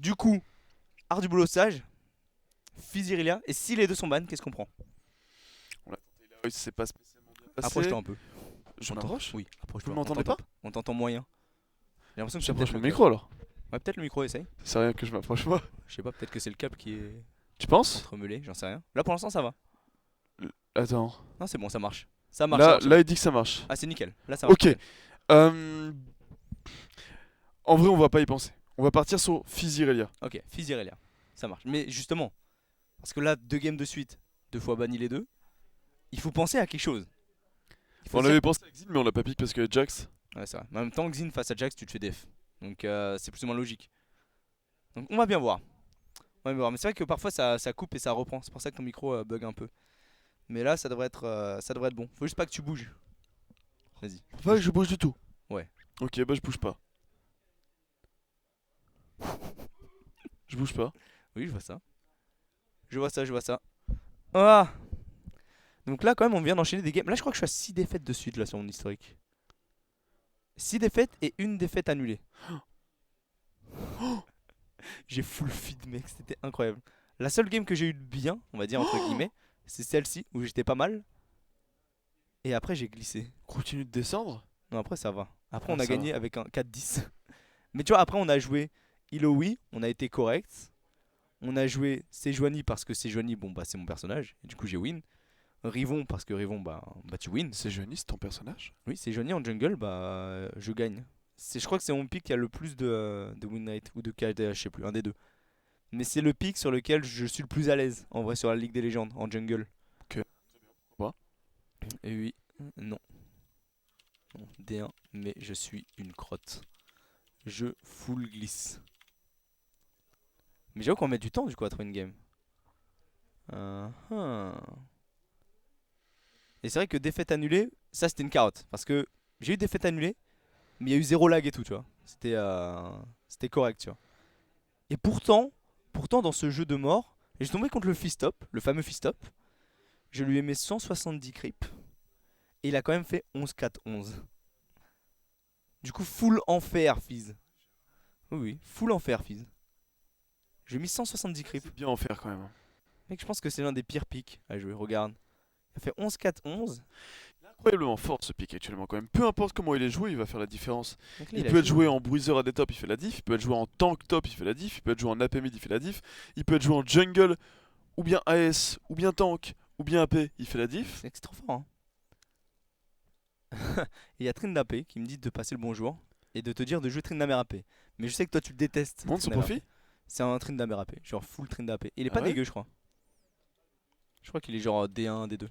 Du coup, Art du boulot sage, Physiria, et si les deux sont ban, qu'est-ce qu'on prend? On l'a tenté là, c'est pas spécialement bien Approche-toi passé. un peu. Je On t'entend? m'approche. Oui, Vous approche-toi. On m'entendez t'entend pas? on t'entend moyen. J'ai l'impression que c'est J'approche peut-être mon le câble. micro alors. Ouais, peut-être le micro, essaye. C'est rien que je m'approche moi. Je sais pas, peut-être que c'est le câble qui est Tu penses? entremêlé, j'en sais rien. Là pour l'instant ça va. Attends. Non, c'est bon, ça marche. Ça marche, ça Là, marche. là, il dit que ça marche. Ah, c'est nickel. Là ça marche. Ok. nickel. Euh, En vrai, on va pas y penser. On va partir sur Physirelia. Ok, Physiria, ça marche. Mais justement, parce que là, 2 games de suite, 2 fois banni les deux, il faut penser à quelque chose. Il faut On se dire- avait pensé à Xin, mais on l'a pas piqué parce que Jax. Ouais, c'est vrai. Mais en même temps, Xin face à Jax, tu te fais def. Donc c'est plus ou moins logique. Donc on va bien voir. On va bien voir. Mais c'est vrai que parfois ça coupe et ça reprend. C'est pour ça que ton micro bug un peu. Mais là, ça devrait être bon. Faut juste pas que tu bouges. Vas-y. Pas que je bouge du tout. Ouais. Ok, bah je bouge pas. Je bouge pas. Oui, je vois ça. Je vois ça, je vois ça. Ah. Donc là, quand même, on vient d'enchaîner des games. Là, je crois que je suis à 6 défaites de suite là sur mon historique. 6 défaites et une défaite annulée. J'ai full feed, mec. C'était incroyable. La seule game que j'ai eu de bien, on va dire entre guillemets, c'est celle-ci où j'étais pas mal. Et après, j'ai glissé. Continue de descendre. Non, après, ça va. Après, Ah, on a ça gagné avec un 4-10. Mais tu vois, après, on a joué Ilowi, on a été correct. On a joué Sejuani parce que Sejuani, bon, bah, c'est mon personnage. Et du coup, j'ai win. Rivon parce que Rivon, bah tu win. C'est Jeunis, ton personnage? Oui, Sejuani en jungle, bah, je gagne. Je crois que c'est mon pick qui a le plus de win rate ou de KDH, je sais plus, un des deux. Mais c'est le pick sur lequel je suis le plus à l'aise, en vrai, sur la Ligue des légendes, en jungle. Ok. Pourquoi Et oui, non. Non, D1, mais je suis une crotte. Je full glisse. Mais j'avoue qu'on met du temps du coup à trouver une game. Ah. Et c'est vrai que défaite annulée, ça c'était une carotte. Parce que j'ai eu défaite annulée, mais il y a eu zéro lag et tout, tu vois. C'était correct, tu vois. Et pourtant dans ce jeu de mort, j'ai tombé contre le Fistop, le fameux Fistop. Je lui ai mis 170 creeps. Et il a quand même fait 11-4-11. Du coup, full enfer, Fizz. Oui, oui, full enfer, Fizz. J'ai mis 170 creeps. C'est bien en faire quand même. Mec, je pense que c'est l'un des pires picks à jouer. Regarde. Il a fait 11-4-11. Incroyablement fort ce pick actuellement quand même. Peu importe comment il est joué, il va faire la différence. Donc là, Il a peut être joué- joué en bruiser à des top, il fait la diff. Il peut être joué en tank top, il fait la diff. Il peut être joué en AP mid, il fait la diff. Il peut être joué en jungle, ou bien AS, ou bien tank, ou bien AP, il fait la diff. C'est trop fort, hein. Et il y a Trindapé qui me dit de passer le bonjour et de te dire de jouer Tryndamere AP. Mais je sais que toi tu le détestes. Montre son Tryndamere profil. AP. C'est un Tryndamere AP, genre full Tryndamere AP. Il est Ah pas ouais dégueu, je crois. Je crois qu'il est genre D1, D2.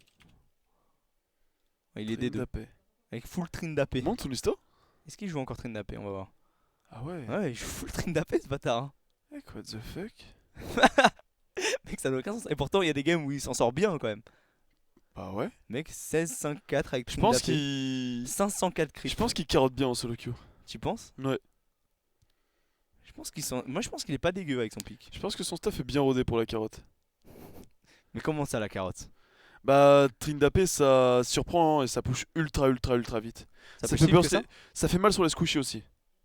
Ouais, il est D2. Mbappé. Avec full Tryndamere. Montre son histo. Est-ce qu'il joue encore Tryndamere? On va voir. Ah ouais. Ouais, il joue full Tryndamere ce bâtard, hein. Mec, what the fuck. Mec, ça n'a aucun sens. Et pourtant, il y a des games où il s'en sort bien quand même. Bah ouais. Mec, 16-5-4 avec Je pense Tryndamere. qu'il. 504 creep. Je pense qu'il carotte bien en solo queue. Tu penses? Ouais. Moi je pense qu'il est pas dégueu avec son pic. Je pense que son stuff est bien rodé pour la carotte. Mais comment ça la carotte? Bah, Trindapé ça surprend et ça push ultra vite. Ça Ça peut fait, shield peur, que ça? ça fait mal sur les squishies aussi.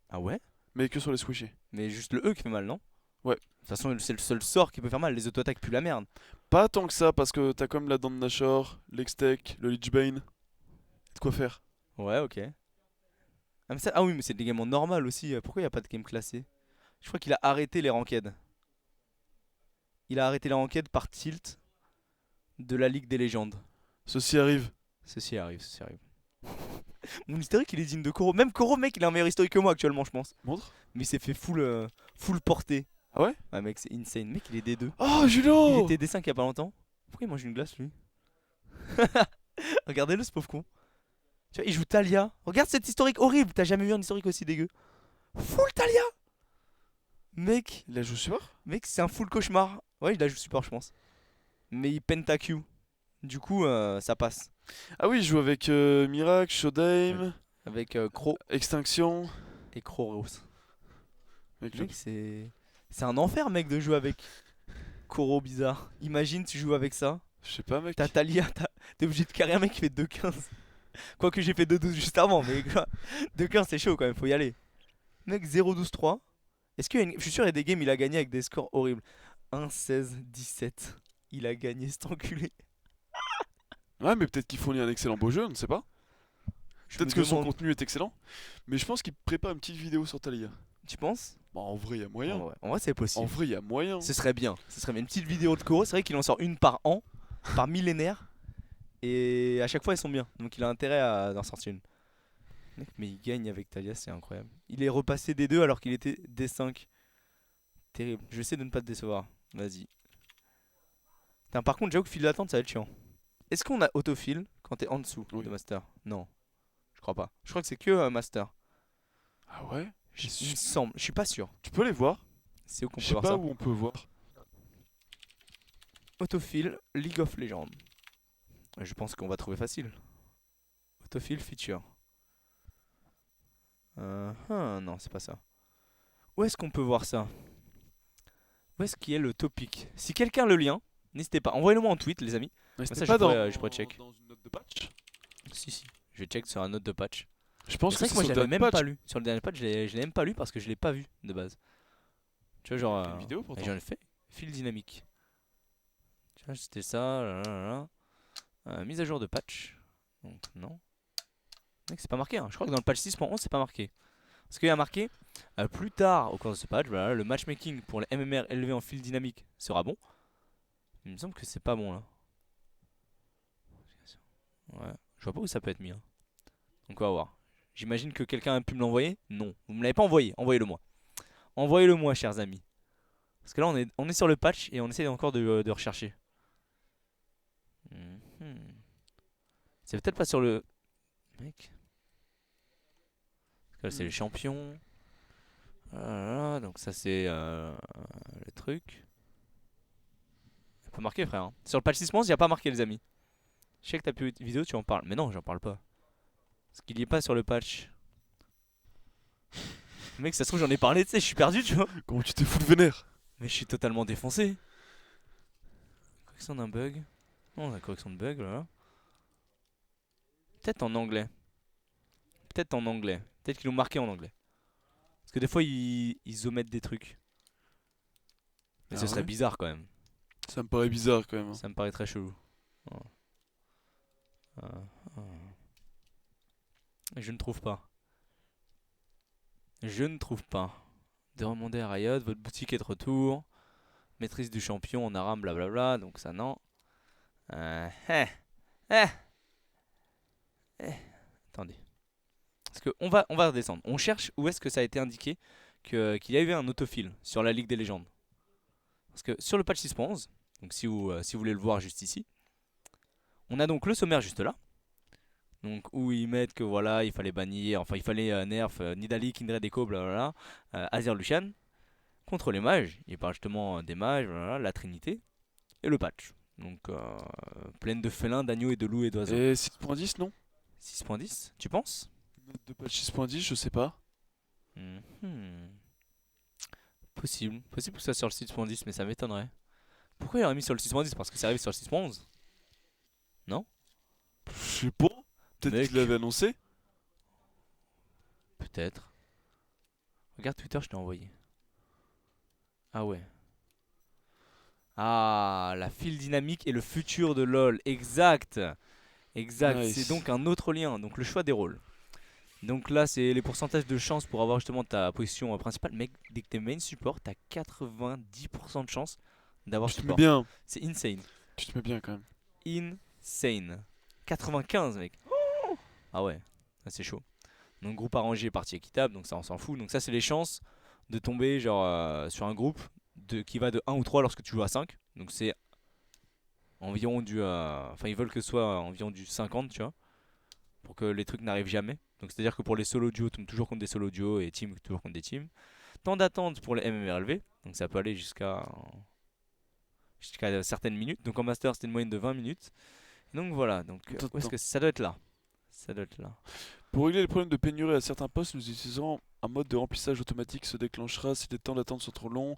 Ah ouais? Mais que sur les squishies. Mais juste le E qui fait mal, non? Ouais. De toute façon, c'est le seul sort qui peut faire mal. Les auto-attaques puent la merde. Pas tant que ça parce que t'as comme la dent de Nashor, l'Extech, le Lichbane. De quoi faire. Ouais, ok. Ah oui, mais c'est des games en normal aussi. Pourquoi il a pas de game classé? Je crois qu'il a arrêté les ranked. Il a arrêté les ranked par tilt de la Ligue des légendes. Ceci arrive. Ceci arrive, ceci arrive. Mon historique il est digne de Koro. Même Koro, mec, il a un meilleur historique que moi actuellement, je pense. Montre. Mais il s'est fait full porté. Ah ouais. Ouais, mec, c'est insane. Mec, il est D2. Oh, Il Julo. était D5 il y a pas longtemps. Pourquoi il mange une glace lui? Regardez-le ce pauvre con. Tu vois, il joue Talia. Regarde cet historique horrible. T'as jamais vu un historique aussi dégueu. Full Talia. Mec, Il a joué support. c'est un full cauchemar. Ouais, il a joué support, je pense. Mais il penta Q. Du coup, ça passe. Ah oui, il joue avec Miracle, Shodame, Avec Crow Extinction. et Croros. Mec, Mec, c'est un enfer, mec, de jouer avec Koro bizarre. Imagine, tu joues avec ça. je sais pas, mec. T'as Talia, t'es obligé de carrer un mec qui fait 2-15. Quoique j'ai fait 2-12 juste avant, mais 2-15 c'est chaud quand même, faut y aller. Mec, 0-12-3. Est-ce qu'il y a je suis sûr, il y a des games, il a gagné avec des scores horribles. 1-16-17. Il a gagné cet enculé. Ouais, mais peut-être qu'il fournit un excellent beau jeu, on ne sait pas. Je Peut-être me que son demande. contenu est excellent. Mais je pense qu'il prépare une petite vidéo sur Thalia. Tu penses? Bah, en vrai, il y a moyen. En vrai, c'est En possible. vrai, il y a moyen. Ce serait bien. Ce serait bien. Une petite vidéo de Koro. C'est vrai qu'il en sort une par an, par millénaire. Et à chaque fois, elles sont bien. Donc il a intérêt à d'en sortir une. Mec, mais il gagne avec Talia, c'est incroyable. Il est repassé D2 alors qu'il était D5. Terrible. Je vais essayer de ne pas te décevoir. Vas-y. Putain, par contre, j'avoue que file d'attente, ça va être chiant. Est-ce qu'on a autofill quand t'es en dessous Oui. de Master? Non. Je crois pas. Je crois que c'est que Master. Ah ouais? Il me semble. Je suis pas sûr. Tu peux les voir? C'est où qu'on Je peut sais voir pas ça? où on peut voir. Autofill, League of Legends. Je pense qu'on va trouver facile. Autofill feature. Non, c'est pas ça. Où est-ce qu'on peut voir ça? Où est-ce qu'il y a le topic? Si quelqu'un a le lien, n'hésitez pas. Envoyez-le moi en tweet, les amis. Mais ça, c'était je pas pourrais- je pourrais check. dans une note de patch? Si. Je vais check sur un note de patch. Je pense C'est que vrai que moi, c'est je sur l'avais le même patch. pas lu. Sur le dernier patch, je l'ai même pas lu parce que je l'ai pas vu de base. Tu vois, genre. Fait une vidéo pourtant. J'en ai fait. Fil dynamique. Tu vois, c'était ça. Mise à jour de patch. Donc, non. Mec, c'est pas marqué. Hein. Je crois que dans le patch 6.11, c'est pas marqué. Parce qu'il y a marqué plus tard au cours de ce patch, voilà, le matchmaking pour les MMR élevés en fil dynamique sera bon. Il me semble que c'est pas bon là. Ouais, je vois pas où ça peut être mis. Hein. Donc on va voir. J'imagine que quelqu'un a pu me l'envoyer. Non, vous me l'avez pas envoyé. Envoyez-le moi. Envoyez-le moi, chers amis. Parce que là, on est sur le patch et on essaie encore de rechercher. C'est peut-être pas sur le. Mec. Parce que là, c'est les champions. Voilà, donc ça, c'est le truc. Il pas marqué, frère. Hein. Sur le patch 6.11, il n'y a pas marqué, les amis. Je sais que t'as pu une vidéo, tu en parles. Mais non, j'en parle pas. Parce qu'il y est pas sur le patch. Mec, ça se trouve, j'en ai parlé, tu sais, je suis perdu, tu vois. Comment tu t'es foutu vénère? Mais je suis totalement défoncé. Correction d'un bug. Non, la correction de bug, voilà. Peut-être en anglais. Peut-être en anglais. Peut-être qu'ils l'ont marqué en anglais. Parce que des fois, ils omettent des trucs. Mais Ah ce serait ouais? bizarre quand même. Ça me paraît bizarre quand même. Ça me paraît très chelou. Je ne trouve pas. Je ne trouve pas. Demander à Riot, votre boutique est de retour. Maîtrise du champion en aram, blablabla. Donc ça, non. Attendez. Parce que on va redescendre. On cherche où est-ce que ça a été indiqué qu'il y a eu un autofill sur la Ligue des légendes. Parce que sur le patch 6.11, donc si vous voulez le voir juste ici, on a donc le sommaire juste là. Donc où ils mettent que voilà, il fallait bannir, enfin il fallait nerf Nidalee, Kindred Echo, blablabla, Azir Lucian. Contre les mages, il parle justement des mages, blablabla, la trinité, et le patch. Donc pleine de félins, d'agneaux et de loups et d'oiseaux. Et 6.10 non? 6.10, tu penses? Note de patch 6.10, je sais pas. Possible. Possible que ça soit sur le 6.10, mais ça m'étonnerait. Pourquoi il aurait mis sur le 6.10? Parce que ça arrive sur le 6.11. Non? Je sais pas. Peut-être Mec. qu'il l'avait annoncé. Peut-être. Regarde Twitter, je t'ai envoyé. Ah ouais. Ah, la file dynamique et le futur de LoL. Exact. Exact. Nice. C'est donc un autre lien. Donc le choix des rôles. Donc là, c'est les pourcentages de chance pour avoir justement ta position principale. Mec, dès que t'es main support, t'as 90% de chance d'avoir Tu te mets support. bien. C'est insane. Tu te mets bien quand même. Insane. 95, mec. Ah ouais, ça c'est chaud. Donc groupe arrangé, partie équitable, donc ça on s'en fout. Donc ça c'est les chances de tomber genre sur un groupe qui va de 1 ou 3 lorsque tu joues à 5. Donc c'est environ du... Enfin ils veulent que ce soit environ du 50, tu vois. Pour que les trucs n'arrivent jamais. Donc c'est à dire que pour les solo duos, tombes toujours contre des solo duos et team toujours contre des teams. Temps d'attente pour les MMRLV, donc ça peut aller jusqu'à certaines minutes. Donc en master c'était une moyenne de 20 minutes. Donc voilà, donc où est-ce que ça doit être là? Ça doit être là. Pour régler les problèmes de pénurie à certains postes, nous utiliserons un mode de remplissage automatique se déclenchera si les temps d'attente sont trop longs.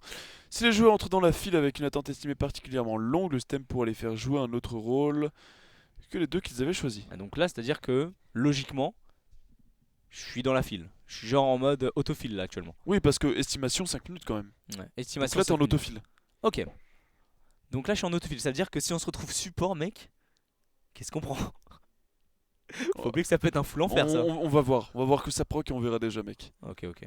Si les joueurs entrent dans la file avec une attente estimée particulièrement longue, le système pourra les faire jouer un autre rôle que les deux qu'ils avaient choisis. Donc là, c'est à dire que logiquement, je suis dans la file. Je suis genre en mode autofile là actuellement. Oui, parce que estimation 5 minutes quand même. Ouais. Donc Estimation là, t'es en 5 minutes. autofile. Ok. Donc là, je suis en autofile. Ça veut dire que si on se retrouve support, mec, qu'est-ce qu'on prend? Faut oublier que ça peut être un full enfer, ça. On va voir. On va voir que ça proc et on verra déjà, mec. Ok, ok.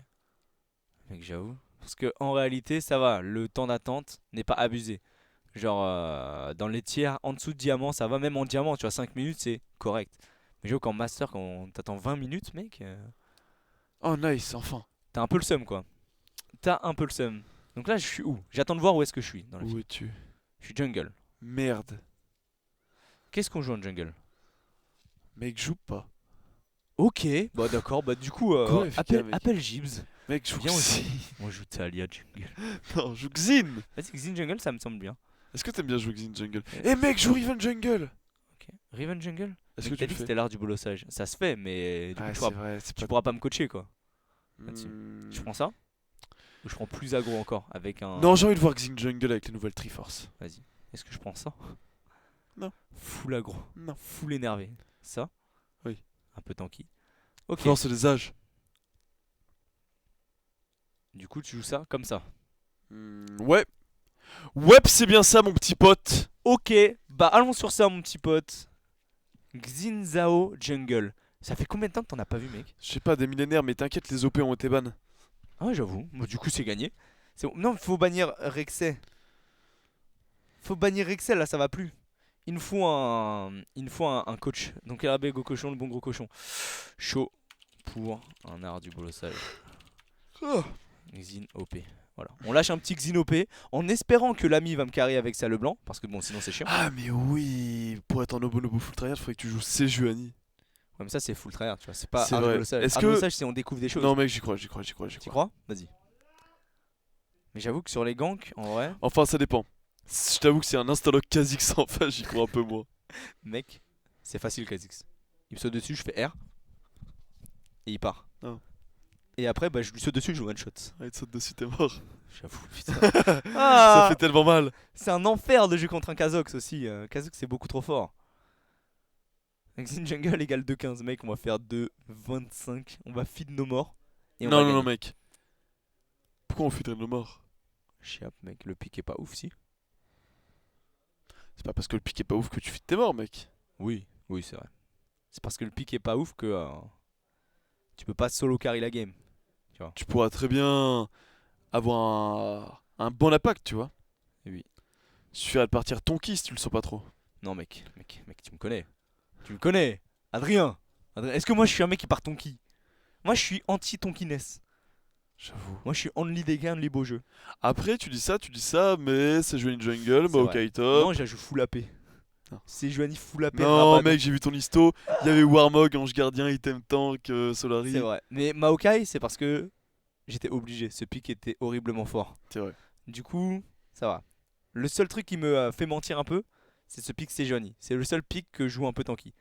Mec, j'avoue. Parce que en réalité, ça va. Le temps d'attente n'est pas abusé. Genre, dans les tiers, en dessous de diamant, ça va. Même en diamant, tu vois, 5 minutes, c'est correct. Mais j'avoue qu'en master, quand t'attends 20 minutes, mec, Oh, nice, enfin. t'as un peu le seum, quoi. T'as un peu le seum. Donc là, je suis où? J'attends de voir où est-ce que je suis dans la Où file. es-tu? Je suis jungle. Merde. Qu'est-ce qu'on joue en jungle? Mec, joue pas. Ok, bah d'accord, bah du coup, Quoi, FK, appelle, mec appelle Gibbs. Mec, joue Viens, on Xin. joue. On joue Talia jungle. Non, joue Xin. Vas-y, Xin jungle, ça me semble bien. Est-ce que t'aimes bien jouer Xin Jungle? Ouais. Eh mec, joue Riven Jungle. Ok. Riven jungle? Est-ce que Mec, tu t'as le dit que fais? c'était l'art du bolossage. Ça se fait, mais du coup, Ah, tu c'est pourras, vrai, c'est tu pas... pourras pas me coacher, quoi. là-dessus. Hmm. Je prends ça? Ou je prends plus aggro encore avec un. Non, j'ai envie de voir Xin Jungle avec les nouvelles Triforce. Vas-y. Est-ce que je prends ça? Non. Full aggro. Non. Full énervé. Ça? Oui. Un peu tanky. Ok. Force des âges. Du coup, tu joues ça comme ça. Ouais. Ouais, c'est bien ça, mon petit pote. Ok. Bah, allons sur ça, mon petit pote. Xin Zhao jungle. Ça fait combien de temps que t'en as pas vu, mec? Je sais pas, des millénaires, mais t'inquiète, les OP ont été ban. Ah ouais, j'avoue. Bon, du coup, c'est gagné. C'est bon. Non, faut bannir Rexay. Faut bannir Rexay, là, ça va plus. Il me faut un coach. Donc, RB, go cochon, le bon gros cochon. Chaud pour un art du bolossage. Oh. Xin OP. Voilà. On lâche un petit Xin OP en espérant que l'ami va me carrer avec ça le blanc. Parce que bon, sinon, c'est chiant. Ah, mais oui. Pour être en Nobonobo Full Tryhard, faudrait que tu joues Sejuani. Ouais, mais ça, c'est full tryhard, tu vois. C'est pas C'est art du vrai. bolossage. Est-ce Art du que- bolossage, c'est on découvre des choses. Non, mec, j'y crois. Tu crois? Vas-y. Mais j'avoue que sur les ganks, en vrai, Enfin, ça dépend. Je t'avoue que c'est un instalock Kha'Zix en face, j'y crois un peu moins. mec, c'est facile, Kha'Zix. Il me saute dessus, je fais R. Et il part. Ah. Et après, bah, je lui saute dessus, je joue one shot. Ah, il te saute dessus, t'es mort. J'avoue, putain. Ça Ah, fait tellement mal. c'est un enfer de jouer contre un Kazox aussi. Kazox, c'est beaucoup trop fort. Xin Jungle égale 2,15, mec, on va faire 2,25. On va feed nos morts. Et on va Non, gagner. mec. Pourquoi on fuiterait nos morts? Chiap, mec, le pic est pas ouf, si. C'est pas parce que le pic est pas ouf que tu fuites tes morts, mec. Oui, c'est vrai. C'est parce que le pic est pas ouf que tu peux pas solo carry la game. Tu pourras très bien avoir un bon impact, tu vois. Oui. Il suffirait de partir tonki si tu le sens pas trop. Non, mec, tu me connais. Tu me connais. Adrien. Est-ce que moi je suis un mec qui part tonki? Moi je suis anti-tonkiness. J'avoue. Moi je suis only dégâts, only beau jeu. Après, tu dis ça, mais c'est jouer une jungle, C'est bah vrai. ok, top. Non, j'ajoute full AP. Non. C'est Joanie full AP. Non, Rabadon. mec, j'ai vu ton histo. Il y avait Warmog, Ange Gardien, Item Tank, Solari. C'est vrai. Mais Maokai, c'est parce que j'étais obligé. Ce pic était horriblement fort. C'est vrai. Du coup, ça va. Le seul truc qui me fait mentir un peu, c'est ce pic Sejuani. C'est le seul pic que je joue un peu tanky.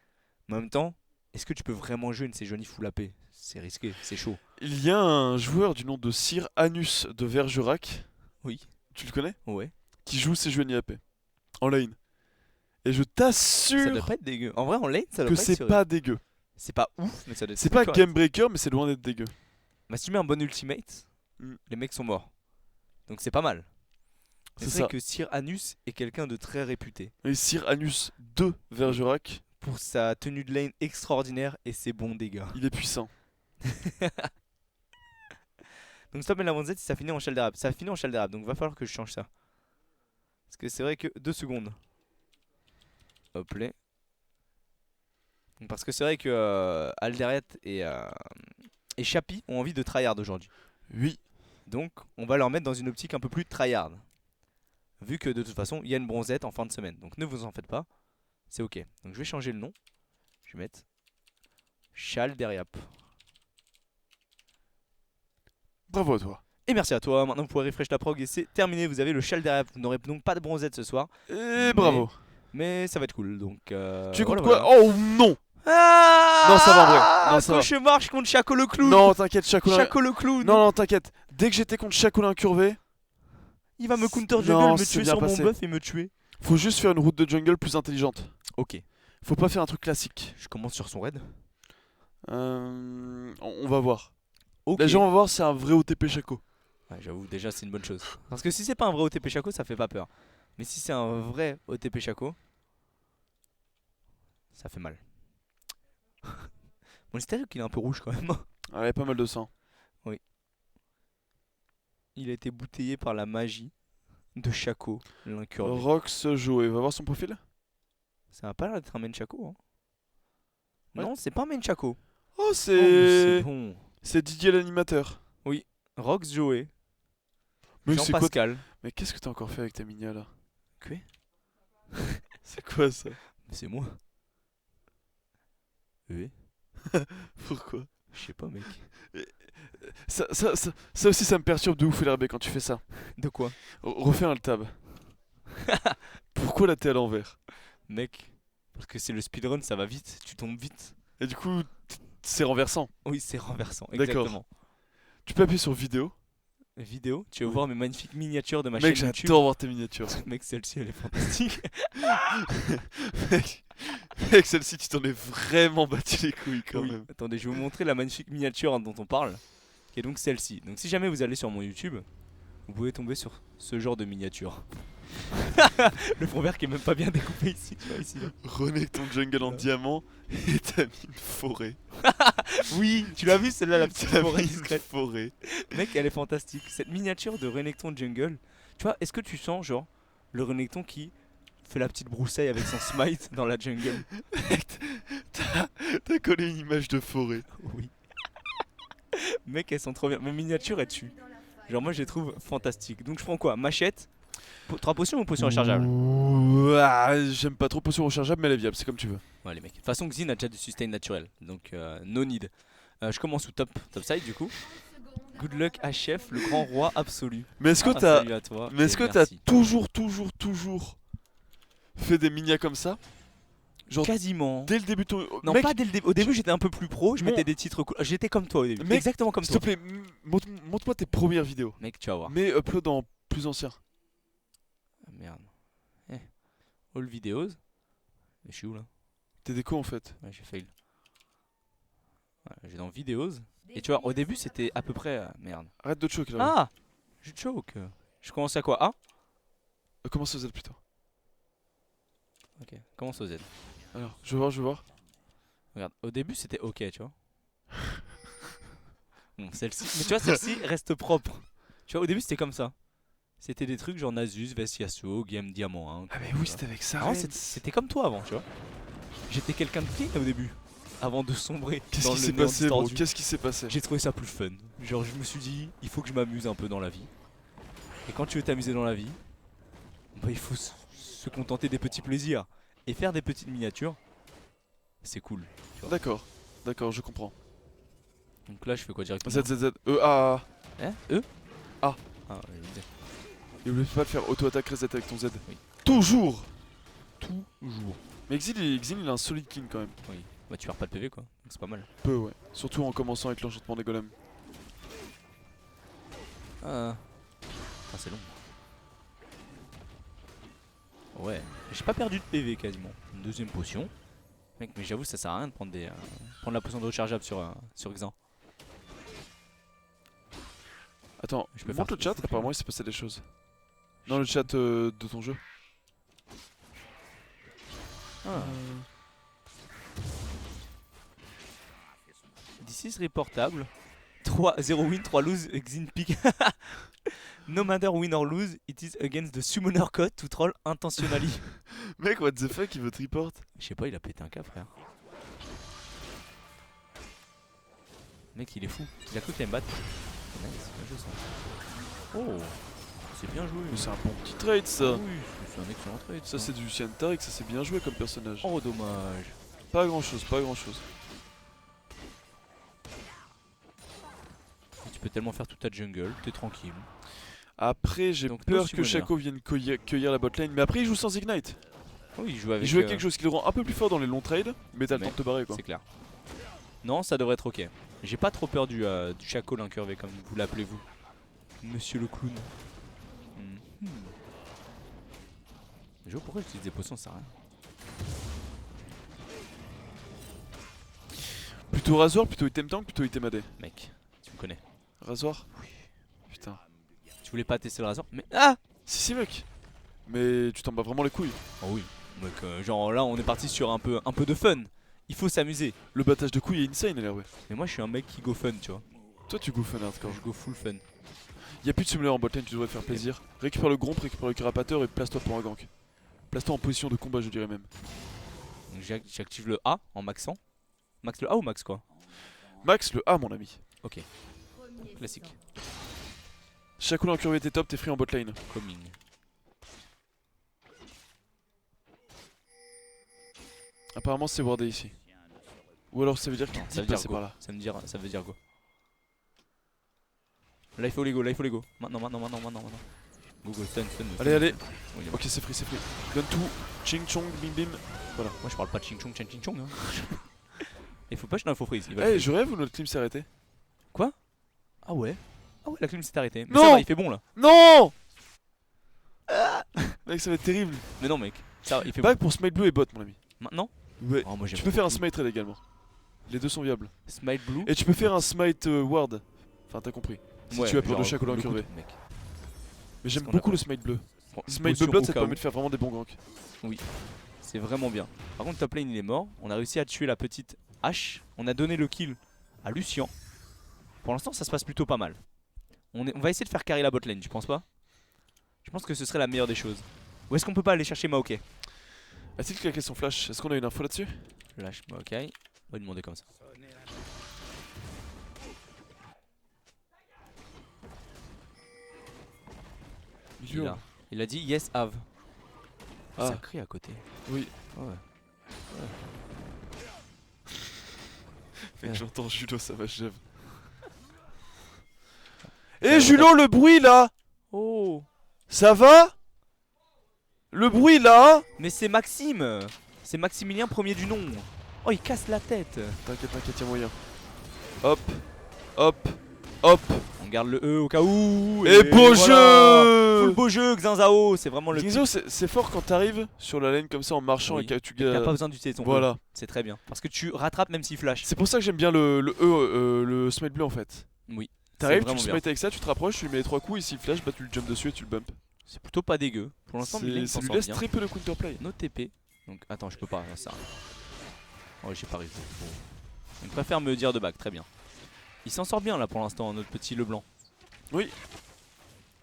Mais en même temps, est-ce que tu peux vraiment jouer une Sejuani full AP? C'est risqué, c'est chaud. Il y a un joueur du nom de Sir Anus de Vergerac. Oui. Tu le connais? Ouais. Qui joue ses jeux AP. En lane. Et je Ça t'assure doit pas être dégueu. En vrai, en lane, ça doit que pas être c'est sérieux. pas dégueu. C'est pas ouf, mais ça doit être C'est pas correct. game breaker, mais c'est loin d'être dégueu. Bah, si tu mets un bon ultimate, les mecs sont morts. Donc c'est pas mal. C'est C'est ça. vrai que Sir Anus est quelqu'un de très réputé Et Sir Anus de Vergerac, pour sa tenue de lane extraordinaire et ses bons dégâts. il est puissant. Donc stop et la Z si ça finit en shell d'érable. Ça finit en shell d'érable, donc va falloir que je change ça. Parce que c'est vrai que 2 secondes. Hop là. Donc parce que c'est vrai que Alderet et Chappie ont envie de tryhard aujourd'hui. Oui. Donc on va leur mettre dans une optique un peu plus tryhard. Vu que de toute façon il y a une bronzette en fin de semaine. Donc ne vous en faites pas. C'est ok. Donc je vais changer le nom. Je vais mettre Chalderiap. Bravo à toi. Et merci à toi. Maintenant vous pouvez refresh la prog et c'est terminé. Vous avez le Chalderiap. Vous n'aurez donc pas de bronzette ce soir. Et bravo. Mais ça va être cool. Donc Tu comptes voilà, quoi? voilà. Oh non. Ah, Non, ça va en vrai. Non, ça va. cauchemar, je compte Chaco le clown. Non, t'inquiète, Chacolin. Chaco le clown. Non, t'inquiète. Dès que j'étais contre Chacolin incurvé, Il va me counter jungle, Non, me c'est tuer bien sur mon passé. buff et me tuer. faut juste faire une route de jungle plus intelligente. Ok. Faut pas faire un truc classique. Je commence sur son raid. On va voir. Ok. Les gens vont voir, c'est un vrai OTP Shaco. Ouais, j'avoue, déjà c'est une bonne chose. Parce que si c'est pas un vrai OTP Chaco, ça fait pas peur. Mais si c'est un vrai OTP Chaco, ça fait mal. Mon hystérique il est un peu rouge quand même. Ouais, pas mal de sang. Oui. Il a été bouteillé par la magie de Chaco, l'incurvé. Rox Joey, va voir son profil. Ça a pas l'air d'être un main Chaco. Hein. Ouais. Non, c'est pas un main Chaco. Oh, Oh, mais c'est c'est. bon. C'est Didier l'animateur. Rox Joey, Mais c'est quoi Jean-Pascal. Mais qu'est-ce que t'as encore fait avec ta minia là? Quoi? C'est quoi ça? C'est moi. Oui. Pourquoi? Je sais pas, mec. Ça aussi, ça me perturbe de ouf, LRB, quand tu fais ça. De quoi? Refais un tab. Pourquoi la t'es à l'envers? Mec, parce que c'est le speedrun, ça va vite, tu tombes vite. Et du coup, c'est renversant. Oui, c'est renversant, D'accord. exactement. Tu peux appuyer sur vidéo. Vidéo, tu veux Oui. voir mes magnifiques miniatures de ma Mec, chaîne YouTube. j'adore voir tes miniatures. Mec, celle-ci elle est fantastique. mec, mec, celle-ci, tu t'en es vraiment battu les couilles quand Oui. même. Attendez, je vais vous montrer la magnifique miniature dont on parle, qui est donc celle-ci. Donc si jamais vous allez sur mon YouTube, vous pouvez tomber sur ce genre de miniature. Le fond vert qui est même pas bien découpé ici, tu vois ici. Là. Renais ton jungle en diamant et t'as mis une forêt. Oui, tu l'as vu celle-là, la petite T'as forêt mis une discrète. forêt. Mec, elle est fantastique. Cette miniature de Renekton Jungle, tu vois, est-ce que tu sens genre le Renekton qui fait la petite broussaille avec son smite dans la jungle? Mec, t'as collé une image de forêt. Oui. Mec, elles sont trop bien. Mes miniatures, elles tuent. Genre, moi, je les trouve fantastiques. Donc, je prends quoi? Machette? 3 potions ou potions rechargeables? J'aime pas trop potion rechargeable, mais elle est viable, c'est comme tu veux. Ouais, les mecs. De toute façon, Xin a déjà du sustain naturel. Donc, no need. Je commence sous top side, du coup. Good luck à chef, le grand roi absolu. Mais est-ce que Ah, t'as salut à toi. mais est-ce et que t'as merci. toujours fait des minia comme ça? Genre Quasiment. dès le début de ton... Non, Mec, pas dès le début. Au début, j'étais un peu plus pro. Je Mon- mettais des titres cool. J'étais comme toi au début. Mec, Exactement comme s'il te toi. plaît, montre-moi tes premières vidéos. Mec, tu vas voir. Mais upload en plus ancien. Ah, merde. All videos. Mais je suis où là? T'es déco en fait. Ouais, j'ai fail. Ouais, j'ai dans vidéos. Et tu vois, au début, c'était à peu près. Merde. Arrête de choquer là. Ah! Je choke. Je commence à quoi? A? Comment ça Z plutôt? Ok, commence au Z. Alors, je veux voir. Regarde, au début c'était ok, tu vois. Bon, celle-ci. Mais tu vois, celle-ci reste propre. Tu vois, au début c'était comme ça. C'était des trucs genre Nasus, Vestiasso, Game Diamant 1. Ah mais oui, c'était avec ça. Avant, c'était comme toi avant, tu vois. J'étais quelqu'un de clean au début. Avant de sombrer Qu'est-ce dans qui le s'est néant passé, bro? distordu. Qu'est-ce qui s'est passé? J'ai trouvé ça plus fun. Genre, je me suis dit, il faut que je m'amuse un peu dans la vie. Et quand tu veux t'amuser dans la vie, bah, il faut se contenter des petits plaisirs. Et faire des petites miniatures, c'est cool. D'accord, je comprends. Donc là, je fais quoi directement? Z, Z, Z. A. Hein? E? A. Ah, je me disais. Et oublie pas de faire auto-attaque reset avec ton Z. Oui. Toujours! Toujours. Mais Xin il a un solid king quand même. Oui. Bah, tu perds pas de PV quoi. Donc c'est pas mal. Peu, ouais. Surtout en commençant avec l'enchantement des golems. Ah. Ah, c'est long. Ouais. J'ai pas perdu de PV quasiment. Une deuxième potion. Mec, mais j'avoue, ça sert à rien de prendre, prendre la potion de rechargeable sur Xan. Attends, Je peux montre faire le chat, full apparemment il s'est passé des choses. Dans le chat de ton jeu. Ah. This is reportable. 0 win, 3 lose, Xin pick. No matter win or lose, it is against the summoner code to troll intentionally. Mec, what the fuck, il veut te report? Je sais pas, il a pété un cap, frère. Mec, il est fou. Il a cru qu'il allait me battre. Nice, bien joué ça. Oh, c'est bien joué. Mais c'est un bon petit trade ça. Oui, c'est un excellent trade. Ça c'est du Siantarek, ça c'est bien joué comme personnage. Oh, dommage. Pas grand chose, pas grand chose. Tu peux tellement faire toute ta jungle, t'es tranquille. Après j'ai Donc, peur no que summoner. Shaco vienne cueillir la botlane, mais après il joue sans Ignite. Oui, il joue avec. Il joue avec quelque chose qui le rend un peu plus fort dans les longs trades, mais t'as le Mais temps de te barrer quoi. C'est clair. Non, ça devrait être ok. J'ai pas trop peur du Shaco l'incurvé comme vous l'appelez vous. Monsieur le clown. Je vois pourquoi j'utilise des potions, ça sert à rien. Plutôt rasoir, plutôt item tank, plutôt item AD. Mec, tu me connais. Rasoir. Putain. Tu voulais pas tester le rasoir? Mais ah! Si mec. Mais tu t'en bats vraiment les couilles. Oh oui. Donc genre là on est parti sur un peu de fun. Il faut s'amuser. Le battage de couilles est insane là ouais. Mais moi je suis un mec qui go fun, tu vois. Toi tu go fun hardcore. Je go full fun. Y'a plus de summoner en botlane, tu devrais te faire plaisir. Récupère le gromp, récupère le curapateur et place-toi pour un gank. Place-toi en position de combat je dirais même. Donc j'active le A en maxant. Max le A ou max quoi? Max le A mon ami. Ok. Classique. Shacoulin en curvé t'es top, t'es free en botlane. Coming. Apparemment c'est wardé ici. Ou alors ça veut dire qu'il Ça veut dit dire passer go. par là. Ça veut dire go. Là il faut les go, là il faut les go. Maintenant. Go go, stun. Allez, allez. Oh, il est mort. Ok c'est free, c'est free. Gun tout, ching chong, bim bim. Moi je parle pas de ching chong, ching chong. Hein. Il faut push, non il faut freeze. Il va Eh freeze. je rêve ou notre clim s'est arrêté? Ah ouais. Ah ouais, la clim s'est arrêtée. Mais Non. ça va, il fait bon là. Non. Mec ça va être terrible. Mais non mec, ça va, il fait bon. Back pour smite bleu et bot mon ami. Maintenant Ouais. Oh, moi, j'aime Tu peux faire un beaucoup. smite raid également. Les deux sont viables. Smite blue. Et tu peux faire un smite ward. Enfin t'as compris. Si Ouais, tu as peur de genre, Shacoulin le curvé. coup de- mec. Mais j'aime qu'on a beaucoup pas. le smite bleu. Prends une Smite bleu potion blood au ça te cas permet où. de faire vraiment des bons ganks. C'est vraiment bien. Par contre top lane il est mort. On a réussi à tuer la petite hache. On a donné le kill à Lucian. Pour l'instant ça se passe plutôt pas mal. On va essayer de faire carry la bot lane, tu penses pas? Je pense que ce serait la meilleure des choses. Ou est-ce qu'on peut pas aller chercher Maokai? A-t-il claqué son flash? Est-ce qu'on a une info là-dessus? Lâche Maokai. On va lui demander comme ça. Il a dit yes have. Ah. Ça crie à côté. Oui. Ouais. Mec, j'entends Julo, ça va chèvre. Eh Julo, le bruit là! Oh. Ça va? Le bruit là? Mais c'est Maxime. C'est Maximilien premier du nom. Oh il casse la tête. T'inquiète, y'a moyen. Hop, hop, hop. On garde le E au cas où. Et beau voilà. jeu! Full beau jeu Xinzao. C'est vraiment le Ginzo, c'est fort quand t'arrives sur la lane comme ça en marchant Oui. et que tu T'as pas besoin d'utiliser ton E. Voilà. C'est très bien. Parce que tu rattrapes même s'il flash. C'est pour ça que j'aime bien le smite bleu en fait. Oui. T'arrives, tu vraiment le bien. smite avec ça, tu te rapproches, tu lui mets les 3 coups et s'il flash, bah tu le jump dessus et tu le bump. C'est plutôt pas dégueu. Pour l'instant Milane Ça s'en lui sort laisse bien. très peu de counterplay. No TP. Donc attends je peux pas ça. Oh j'ai pas réussi. Bon. Il préfère me dire de back, très bien. Il s'en sort bien là pour l'instant notre petit Leblanc. Oui.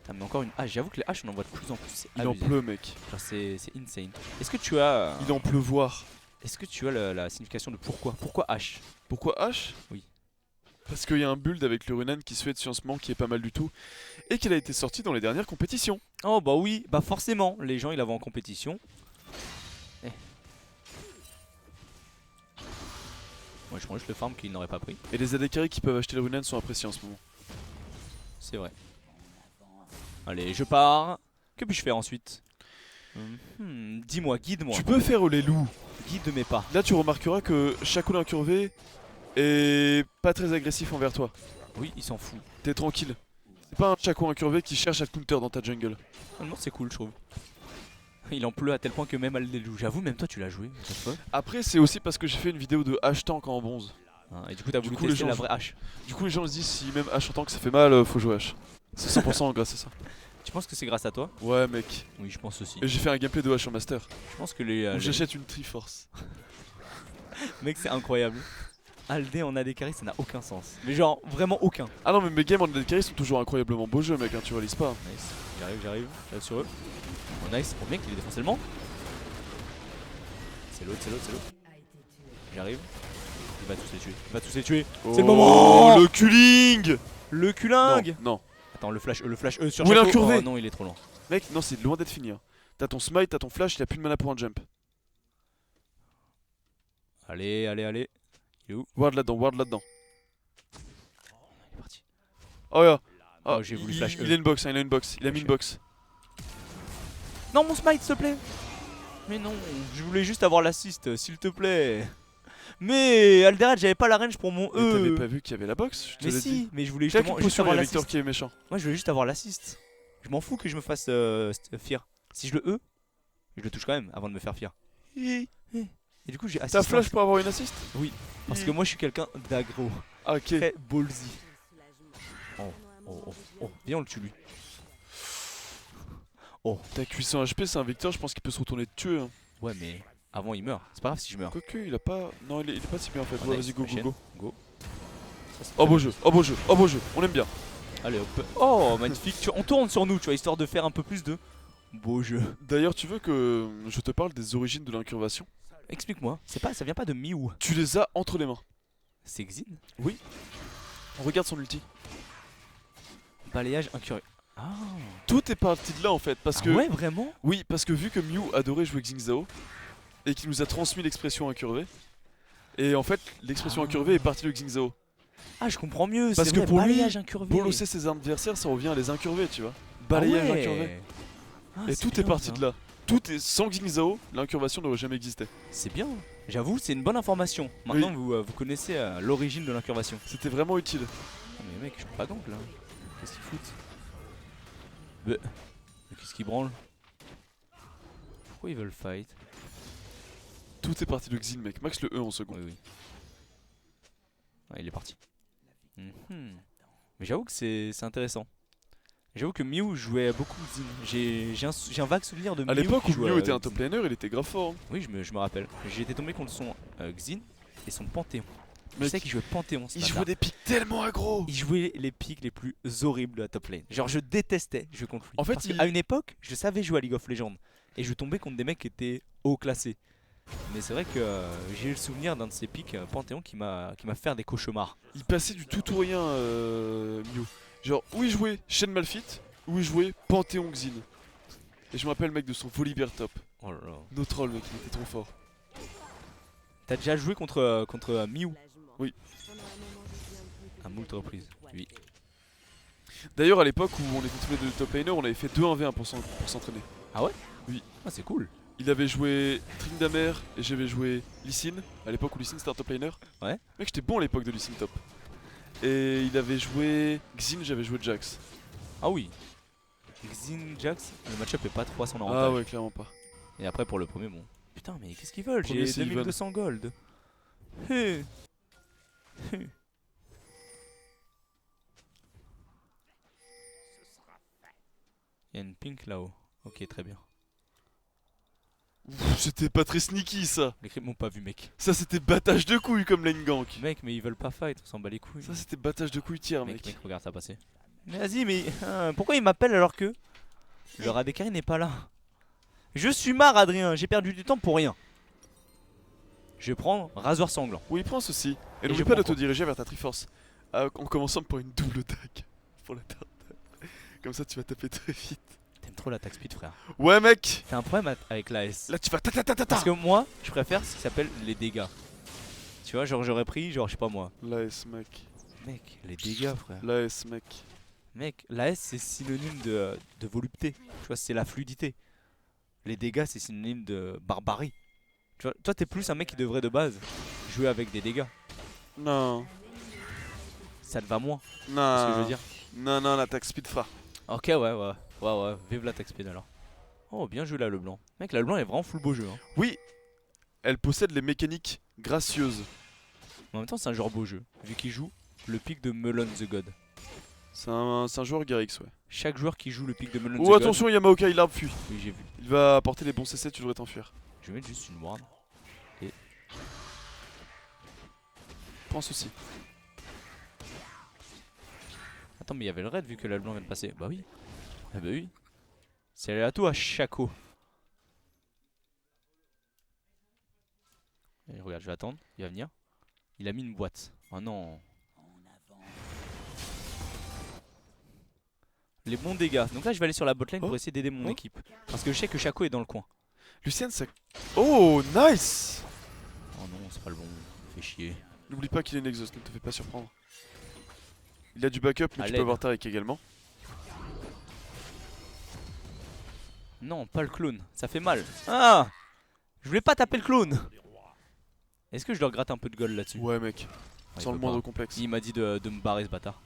Putain, mais encore une hache, j'avoue que les haches on en voit de plus en plus. C'est Il en abusé. pleut mec. Genre c'est insane. Est-ce que tu as Il en pleuvoir. Est-ce que tu as la signification de pourquoi? Pourquoi hache? Pourquoi H? Oui. Parce qu'il y a un build avec le Runan qui se fait dessus en ce moment qui est pas mal du tout. Et qu'il a été sorti dans les dernières compétitions. Oh bah oui, bah forcément, les gens ils l'avaient en compétition. Eh. Moi je prends juste le farm qu'il n'aurait pas pris, Et les AD carry qui peuvent acheter le Runan sont appréciés en ce moment. c'est vrai. Allez, je pars. Que puis-je faire ensuite? Dis-moi, guide-moi. Tu peux faire les loups. Guide mes pas. Là tu remarqueras que Shacoulin curvé est pas très agressif envers toi. Oui, il s'en fout. T'es tranquille. C'est pas un Shacoulin curvé qui cherche à te counter dans ta jungle. Honnêtement, c'est cool, je trouve. Il en pleut à tel point que même Aldelou. J'avoue, même toi tu l'as joué. what the fuck. Après c'est aussi parce que j'ai fait une vidéo de H tank en bronze. Hein, et du coup, t'as voulu coup, les tester gens la jouent. vraie hache. Du coup les gens se disent si même H en tank ça fait mal, faut jouer H. C'est 100% grâce à ça. Tu penses que c'est grâce à toi? Ouais mec. Oui, je pense aussi. Et j'ai fait un gameplay de H en master. Je pense que les. Où j'achète une Triforce. Mec, c'est incroyable. Aldé en AD carry, ça n'a aucun sens. Mais genre, vraiment aucun. Ah non mais mes games en AD carry sont toujours incroyablement beaux jeux mec, hein, tu réalises pas. Nice, j'arrive sur eux. Oh nice, oh mec, il est défoncé le manque. C'est l'autre. J'arrive. Il va tous les tuer. Oh, C'est le moment. le culling. Le culingue. Non. Attends, le flash sur Ou Chaco. l'incurvé. Oh non, il est trop loin. Mec, non c'est loin d'être fini. Hein. T'as ton smite, t'as ton flash, il a plus de mana pour un jump. Allez. Ward là-dedans, ward là-dedans. Il est parti. Oh yeah. Oh, j'ai voulu flash Il a une box, hein, il a une box. Il a mis une box. Non, mon smite, s'il te plaît. Mais non, je voulais juste avoir l'assist, s'il te plaît. Mais Alderad, j'avais pas la range pour mon Mais t'avais E. pas vu qu'il y avait la box? Je te Mais l'ai si, dit. mais je voulais Claque justement une juste potion, il y avoir a Victor l'assist. qui est méchant. Moi, je voulais juste avoir l'assist. Je m'en fous que je me fasse fear. Si je le E, je le touche quand même avant de me faire fear. Et du coup, j'ai assist. T'as flash pour avoir une assist? Parce que moi, je suis quelqu'un d'aggro. Ah, ok. Très ballsy. Oh. Viens, on le tue lui. Oh. T'as 800 HP, c'est un Victor, je pense qu'il peut se retourner de tuer. Hein. Ouais, mais avant il meurt. C'est pas grave si je meurs. Quoique, il a pas. Non, il est pas si bien en fait. Oh, Ouais, nice, vas-y, go, la go, chaîne. go. Go. Ça, c'est Oh très beau bien. jeu, oh beau jeu, oh beau jeu, on aime bien. Allez hop. Oh, magnifique. On tourne sur nous, tu vois, histoire de faire un peu plus de beau jeu. D'ailleurs, tu veux que je te parle des origines de l'incurvation? Explique-moi. Ça vient pas de Mew. Tu les as entre les mains. C'est Xin. Regarde son ulti. Balayage incurieux. Ah. Tout est parti de là en fait, parce que Ouais, vraiment. oui, parce que vu que Mew adorait jouer Xing Zhao et qu'il nous a transmis l'expression incurvée, et en fait l'expression incurvée est partie de Xing Zhao. Ah, je comprends mieux. Parce c'est que vrai, pour lui, balayage incurvé. Bolosser ses adversaires, ça revient à les incurver, tu vois. Ah Balayage ouais. incurvé. Ah, Et c'est tout est bien, parti ça. de là. Tout est sans Xing Zhao, l'incurvation n'aurait jamais existé. C'est bien. J'avoue, c'est une bonne information. Maintenant, vous connaissez l'origine de l'incurvation. C'était vraiment utile. Ah, mais mec, je peux pas gank là. Qu'est-ce qu'ils foutent? Mais qu'est-ce qu'ils branlent? Pourquoi ils veulent fight? Tout est parti de Xin, mec. Max le E en seconde. Oui. Ah, il est parti. Mhm. Mais j'avoue que c'est intéressant. J'avoue que Mew jouait beaucoup Xin. J'ai un vague souvenir de Mew. À l'époque qui où jouait Mew était à un top Xin. laner, il était grave fort. Hein. Oui, je me rappelle. J'ai été tombé contre son Xin et son Panthéon. Je Mec, sais qu'il jouait Panthéon. ce il bâtard. jouait des pics tellement aggro. Il jouait les pics les plus horribles de la top lane. Genre, je détestais jouer contre lui. En fait, Parce il- qu'à une époque, je savais jouer à League of Legends. Et je tombais contre des mecs qui étaient haut classés. Mais c'est vrai que j'ai eu le souvenir d'un de ces pics Panthéon qui m'a fait des cauchemars. Il passait du tout ou rien, Mew. Genre, où il jouait Shen Malphite, où il jouait Panthéon Xin. Et je me rappelle, mec, de son Volibear top. Oh là là. No troll, mec, il était trop fort. T'as déjà joué contre Mew? Oui. À moult reprises. Oui. D'ailleurs, à l'époque où on était tous les deux top laner, on avait fait 2-1v1 pour s'entraîner. Ah ouais? Oui. Ah, c'est cool. Il avait joué Tryndamere et j'avais joué Lee Sin, à l'époque où Lee Sin c'était un top laner. Ouais. Mec, j'étais bon à l'époque de Lee Sin top. Et il avait joué Xin, j'avais joué Jax. Ah oui. Xin Jax, le match-up est pas trop à son Ah avantage. ouais, clairement pas. Et après pour le premier, bon. Putain, mais qu'est-ce qu'ils veulent? Premier, J'ai c'est 2200 gold. Hé. Hé. Il y a une pink là-haut. Ok, très bien. Ouh, c'était pas très sneaky ça. Les creeps m'ont pas vu, mec. Ça c'était battage de couilles comme lane gank. Mec, mais ils veulent pas fight, on s'en bat les couilles. Ça c'était battage de couilles tiers, mec, mec. regarde ça passer. Mais vas-y, mais pourquoi il m'appelle alors que le Radekari n'est pas là? Je suis marre, Adrien, j'ai perdu du temps pour rien. Je prends rasoir sanglant. Oui, prends ceci. Et je n'oublie pas de prends te diriger vers ta Triforce. En commençant par une double dague. Pour la turtle. Comme ça tu vas taper très vite. T'aimes trop l'attaque speed, frère. Ouais, mec. T'as un problème avec l'AS. Là tu vas ta ta ta ta ta. Parce que moi, je préfère ce qui s'appelle les dégâts. Tu vois, genre j'aurais pris, genre je sais pas moi. L'AS, mec. Mec, les dégâts, frère. L'AS, mec. Mec, l'AS c'est synonyme de volupté. Tu vois, c'est la fluidité. Les dégâts c'est synonyme de barbarie. Tu vois, toi t'es plus un mec qui devrait de base jouer avec des dégâts. Non. Ça te va moins, Non. c'est ce que je veux dire. Non, non, l'attaque speed fra. Ok, ouais, vive l'attaque speed alors. Oh, bien joué là le blanc. Mec, là le blanc est vraiment full beau jeu. Hein. Oui, elle possède les mécaniques gracieuses. Mais en même temps, c'est un genre beau jeu, vu qu'il joue le pic de Melon the God. C'est un joueur Garrix, ouais. Chaque joueur qui joue le pic de Melon Oh, the God. attention, Yamaoka, il arbre fuit. Oui, j'ai vu. Il va apporter des bons CC, tu devrais t'enfuir. Je vais mettre juste une ward. Prends ceci. Attends, mais il y avait le raid vu que là le blanc vient de passer. Bah oui. Ah bah oui. C'est aléatoire à Chaco. Et regarde, je vais attendre. Il va venir. Il a mis une boîte. Oh non. Les bons dégâts. Donc là, je vais aller sur la botlane pour essayer d'aider mon Oh. équipe. Parce que je sais que Chaco est dans le coin. Lucienne, ça. Oh, nice. Oh non, c'est pas le bon. Fais chier. N'oublie pas qu'il est Nexus, ne te fais pas surprendre. Il a du backup, mais À tu l'aide. peux avoir Tarek également. Non, pas le clone. Ça fait mal. Ah! Je voulais pas taper le clone. Est-ce que je leur gratte un peu de gold là-dessus? Ouais, mec. Ah, Sans il le peut moindre pas. complexe. Il m'a dit de me barrer ce bâtard.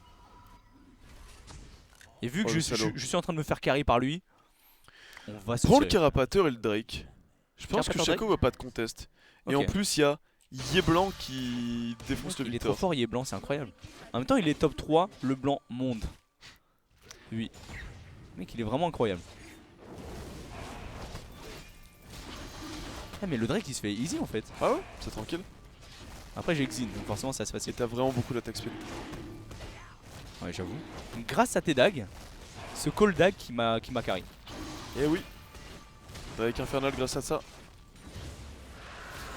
Et vu que Oh, je le suis salaud. en train de me faire carry par lui, on va se Prends le tirer. carapateur et le Drake. Je pense que Carapateur Shaco Drake va pas de contest. Et en Ok. plus, il Yé blanc qui défonce le Il est trop Victor. fort, il est blanc, c'est incroyable. En même temps, il est top 3, le blanc monde. Oui. Mec, il est vraiment incroyable. Ah, mais le Drake il se fait easy en fait. Ah ouais, c'est tranquille. Après, j'ai Xin, donc forcément, ça se Et facile. t'as vraiment beaucoup d'attaque speed. Ouais, j'avoue. Grâce à tes dagues, ce call dag qui m'a carry. Eh oui. Avec Infernal grâce à ça.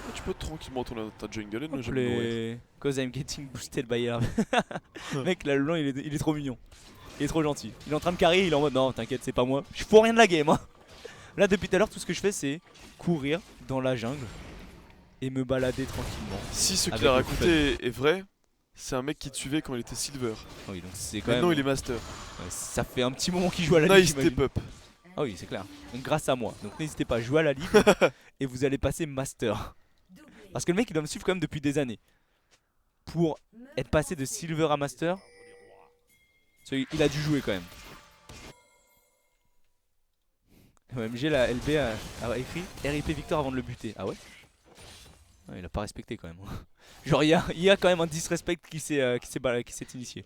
Et tu peux tranquillement tourner dans ta jungle et ne jamais mourir. Les... Cause I'm getting boosted by air. Mec, là, le blanc, il est trop mignon. Il est trop gentil. Il est en train de carry, il est en mode non, t'inquiète, c'est pas moi. Je fous rien de la game. Hein. Là, depuis tout à l'heure, tout ce que je fais, c'est courir dans la jungle et me balader tranquillement. Si ce Avec qu'il a le raconté est vrai, c'est un mec qui te suivait quand il était silver. Oui, donc c'est quand Maintenant même. il est master. Ouais, ça fait un petit moment qu'il joue à la ligue. Nice j'imagine. step up. Ah oui, c'est clair. Donc grâce à moi. Donc n'hésitez pas à jouer à la ligue et vous allez passer master. Parce que le mec il doit me suivre quand même depuis des années. Pour être passé de silver à master, il a dû jouer quand même. OMG, la LB a écrit RIP Victor avant de le buter. Ah ouais, il a pas respecté quand même. Genre il y a quand même un disrespect qui s'est initié.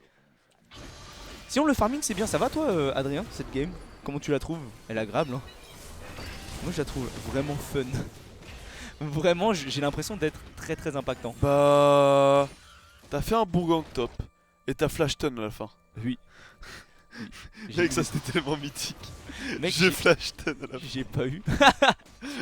Sinon le farming c'est bien, ça va toi Adrien cette game? Comment tu la trouves? Elle est agréable hein? Moi je la trouve vraiment fun. Vraiment j'ai l'impression d'être très impactant. Bah. T'as fait un bon gang top. Et t'as flash ton à la fin. Oui. Mec, ça c'était tellement mythique. Mec, J'ai flash ton à la fin. j'ai pas eu.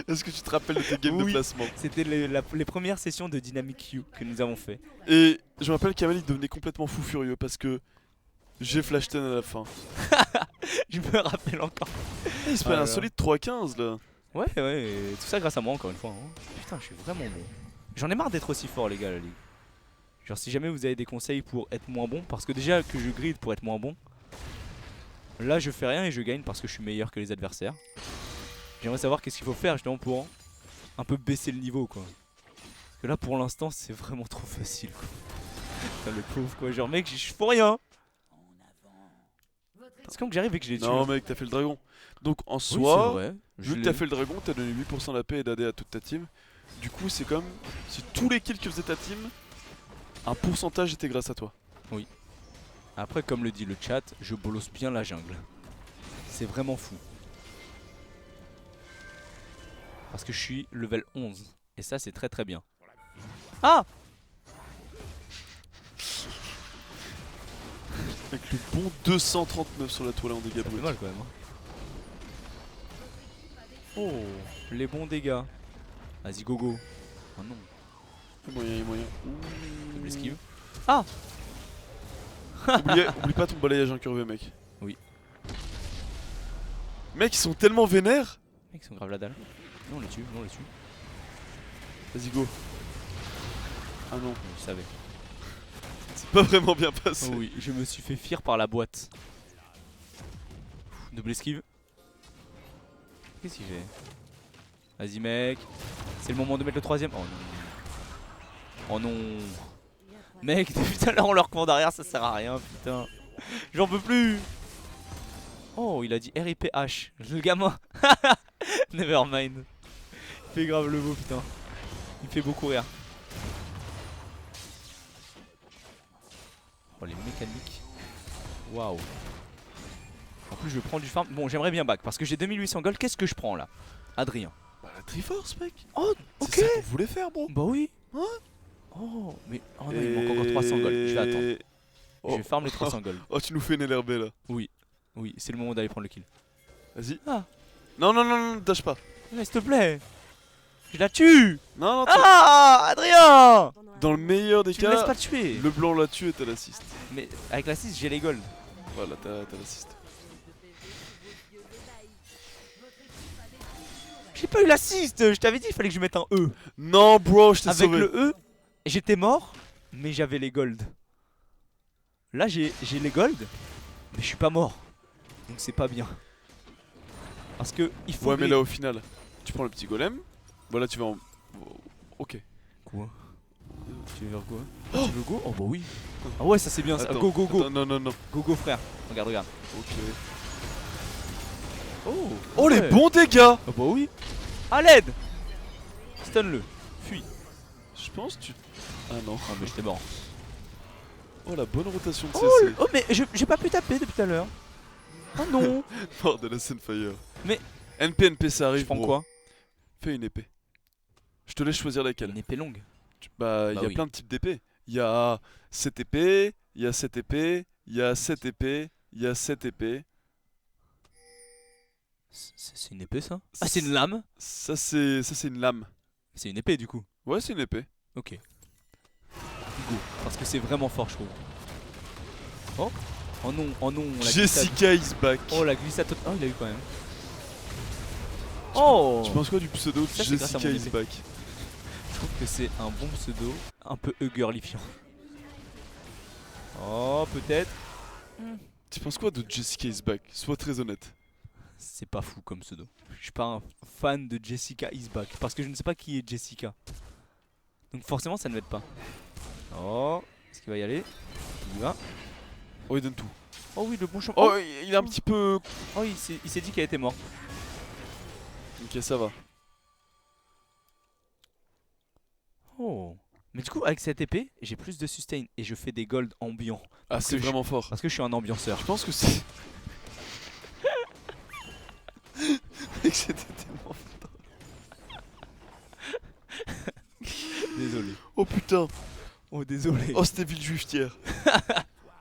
Est-ce que tu te rappelles de tes games de Oui. placement? C'était les premières sessions de Dynamic Q que nous avons fait. Et je me rappelle qu'Amal il devenait complètement fou furieux parce que j'ai flash ton à la fin. Je me rappelle encore. Il se Ah prend là un là. solide 3-15 là. Ouais, et tout ça grâce à moi encore une fois. Hein. Putain, je suis vraiment bon. J'en ai marre d'être aussi fort les gars à la ligue. Genre si jamais vous avez des conseils pour être moins bon, parce que déjà que je grid pour être moins bon, là je fais rien et je gagne parce que je suis meilleur que les adversaires. J'aimerais savoir qu'est-ce qu'il faut faire justement pour un peu baisser le niveau quoi. Parce que là pour l'instant c'est vraiment trop facile quoi. Putain le pauvre quoi, genre mec je fous rien. Parce que quand j'arrive et que je les tue. Non mec, t'as fait le dragon. Donc en Oui, c'est soi, vrai. vu que t'as fait le dragon, t'as donné 8% d'AP et d'AD à toute ta team. Du coup, c'est comme si tous les kills que faisait ta team, un pourcentage était grâce à toi. Après, comme le dit le chat, je bolosse bien la jungle. C'est vraiment fou. Parce que je suis level 11. Et ça, c'est très bien. Ah! Avec le bon 239 sur la toile en dégâts Ça fait bruts. mal quand même. Hein. Oh, les bons dégâts. Vas-y, gogo. Oh non, Il y a moyen. double esquive. Ah! Oublie pas ton balayage incurvé, mec. Oui. Mec, ils sont tellement vénères. Mec, ils sont grave la dalle. Non, on les tue, non, on les tue. Vas-y, go. Ah non, Je savais. c'est pas vraiment bien passé. Oh oui, je me suis fait fier par la boîte. Double esquive. Qu'est-ce qu'il fait? Vas-y mec. C'est le moment de mettre le troisième. Oh non. Oh non. Mec, depuis tout à l'heure on leur court derrière, ça sert à rien putain. J'en peux plus. Oh, il a dit RIPH. Le gamin. Nevermind. Il fait grave le beau putain. Il me fait beaucoup rire. Oh les mécaniques. Waouh. En plus je prends du farm. Bon j'aimerais bien back parce que j'ai 2800 gold. Qu'est-ce que je prends là? Adrien. Bah, la Triforce, mec. Oh C'est ça qu'on voulait faire, bro. Bah oui. Ouais. Oh mais oh non il manque encore 300 gold. Je vais attendre. Oh. Je vais farm les 300 gold. Oh, tu nous fais une LRB là. Oui c'est le moment d'aller prendre le kill. Vas-y. Ah Non, non, non, non, dash pas. mais s'il te plaît. Je la tue. Non, non, Ah Adrien. dans le meilleur des Tu me laisses cas, pas tuer. le blanc l'a tué et t'as l'assist. Mais avec la 6 j'ai les gold. Voilà, t'as l'assist. J'ai pas eu l'assist. Je t'avais dit il fallait que je mette un E. Non, bro, je t'ai Avec sauvé. le E j'étais mort mais j'avais les gold. Là j'ai les gold mais je suis pas mort. Donc c'est pas bien. Parce que il faut Ouais, mais les- là, au final, tu prends le petit golem. Voilà, tu vas en. Ok. Quoi? Tu veux faire quoi? Tu veux go? Oh bah oui. Ah ouais ça c'est bien ça. Attends, Go go go. attends, non, non, non. Go go frère. Regarde. Ok. Oh. Oh, les ouais. bons dégâts! Ah bah oui. À l'aide. Stun le. Fuis. Je penses Ah non. Ah mais j'étais mort. Oh la bonne rotation de Oh, CC. oh mais j'ai pas pu taper depuis tout à l'heure. Oh non. Mort de la Sunfire. Mais- NP ça arrive. Je prends bro. quoi? Fais une épée. Je te laisse choisir laquelle. Une épée longue. Bah, il y a oui. plein de types d'épées. Il y a cette épée, il y a cette épée, il y a cette épée, il y a cette épée. C'est une épée ça? Ah c'est une lame? Ça c'est une lame. C'est une épée du coup. Ouais, c'est une épée. Ok. Go. Parce que c'est vraiment fort je trouve. Oh. Oh non, oh non. La glissade. Jessica is back. Oh la glissade. Oh il a eu quand même. Oh. Tu penses quoi du pseudo Ça, c'est grâce à Jessica mon is épée. back? Je trouve que c'est un bon pseudo, un peu huggerlifiant. Oh peut-être. Tu penses quoi de Jessica is back? Sois très honnête. C'est pas fou comme pseudo. Je suis pas un fan de Jessica is back parce que je ne sais pas qui est Jessica. Donc forcément ça ne m'aide pas. Oh, est-ce qu'il va y aller? Il y va. Oh, il donne tout. Oh oui, le bon champion. Oh, il est un petit peu. Oh, il s'est dit qu'elle était morte. Ok, ça va. Oh. Mais du coup avec cette épée, j'ai plus de sustain et je fais des golds ambiants Ah, Parce c'est que vraiment fort. parce que je suis un ambianceur. Je pense que c'est. Mec, c'était tellement. Désolé. Oh putain. Oh désolé. Oh, c'était Villejuiftière.